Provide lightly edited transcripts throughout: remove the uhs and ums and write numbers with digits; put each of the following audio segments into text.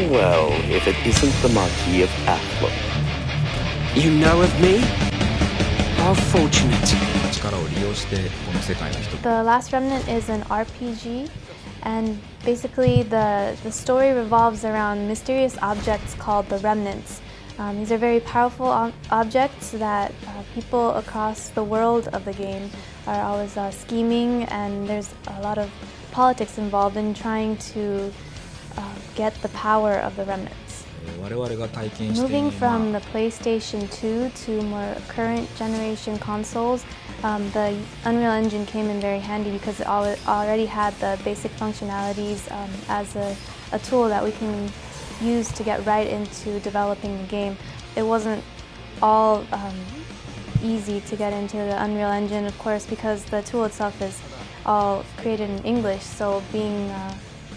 well if it isn't the Marquis of Athlone. You know of me? How fortunate. The Last Remnant is an RPG, and basically the story revolves around mysterious objects called the Remnants. These are very powerful objects that people across the world of the game are always scheming, and there's a lot of politics involved in trying to get the power of the Remnants. Moving from the PlayStation 2 to more current generation consoles, the Unreal Engine came in very handy because it already had the basic functionalities as a tool that we can use to get right into developing the game. It wasn't all easy to get into the Unreal Engine, of course, because the tool itself is all created in English, so being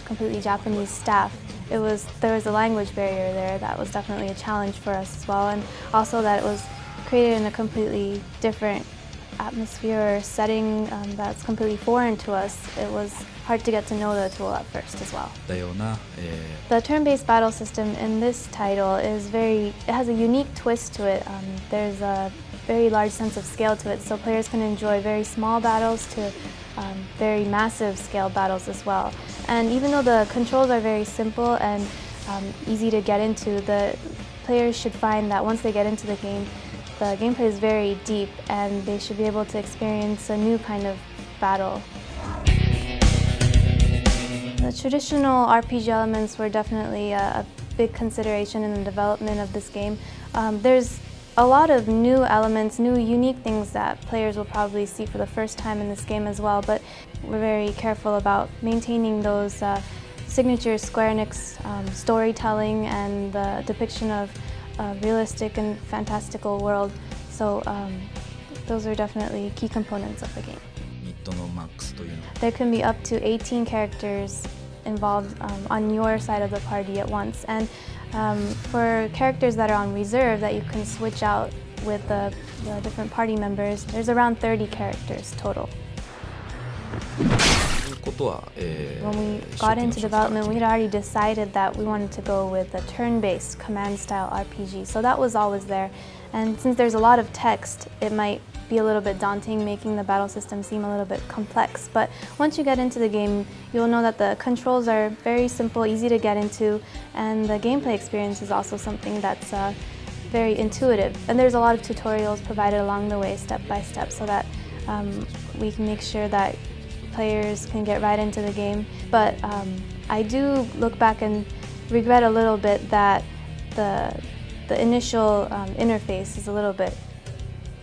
completely Japanese staff, there was a language barrier there that was definitely a challenge for us as well, and also that it was created in a completely different atmosphere or setting that's completely foreign to us. It was hard to get to know the tool at first as well. The turn-based battle system in this title it has a unique twist to it. There's a very large sense of scale to it, so players can enjoy very small battles to very massive scale battles as well. And even though the controls are very simple and easy to get into, the players should find that once they get into the game, the gameplay is very deep and they should be able to experience a new kind of battle. The traditional RPG elements were definitely a big consideration in the development of this game. There's a lot of new elements, new unique things that players will probably see for the first time in this game as well, but we're very careful about maintaining those signature Square Enix storytelling and the depiction of a realistic and fantastical world. So those are definitely key components of the game. There can be up to 18 characters involved on your side of the party at once. And for characters that are on reserve that you can switch out with the different party members, there's around 30 characters total. When we got into development, we had already decided that we wanted to go with a turn-based command-style RPG, so that was always there. And since there's a lot of text, it might be a little bit daunting, making the battle system seem a little bit complex. But once you get into the game, you'll know that the controls are very simple, easy to get into, and the gameplay experience is also something that's very intuitive. And there's a lot of tutorials provided along the way, step by step, so that we can make sure that players can get right into the game. But I do look back and regret a little bit that the initial interface is a little bit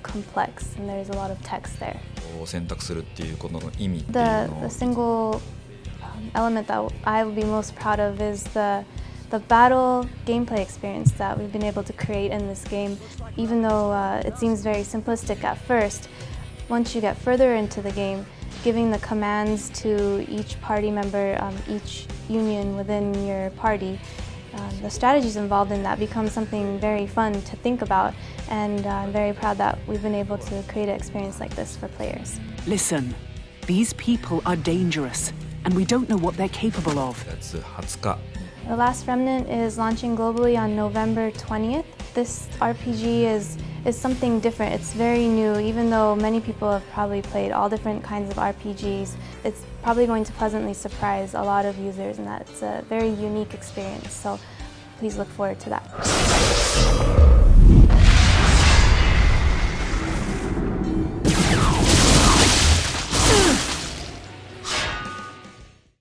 complex and there's a lot of text there. The single element that I would be most proud of is the battle gameplay experience that we've been able to create in this game. Even though it seems very simplistic at first, once you get further into the game, giving the commands to each party member, each union within your party, the strategies involved in that become something very fun to think about, and I'm very proud that we've been able to create an experience like this for players. Listen, these people are dangerous, and we don't know what they're capable of. The Last Remnant is launching globally on November 20th. This RPG is something different. It's very new. Even though many people have probably played all different kinds of RPGs, it's probably going to pleasantly surprise a lot of users, and that it's a very unique experience. So please look forward to that.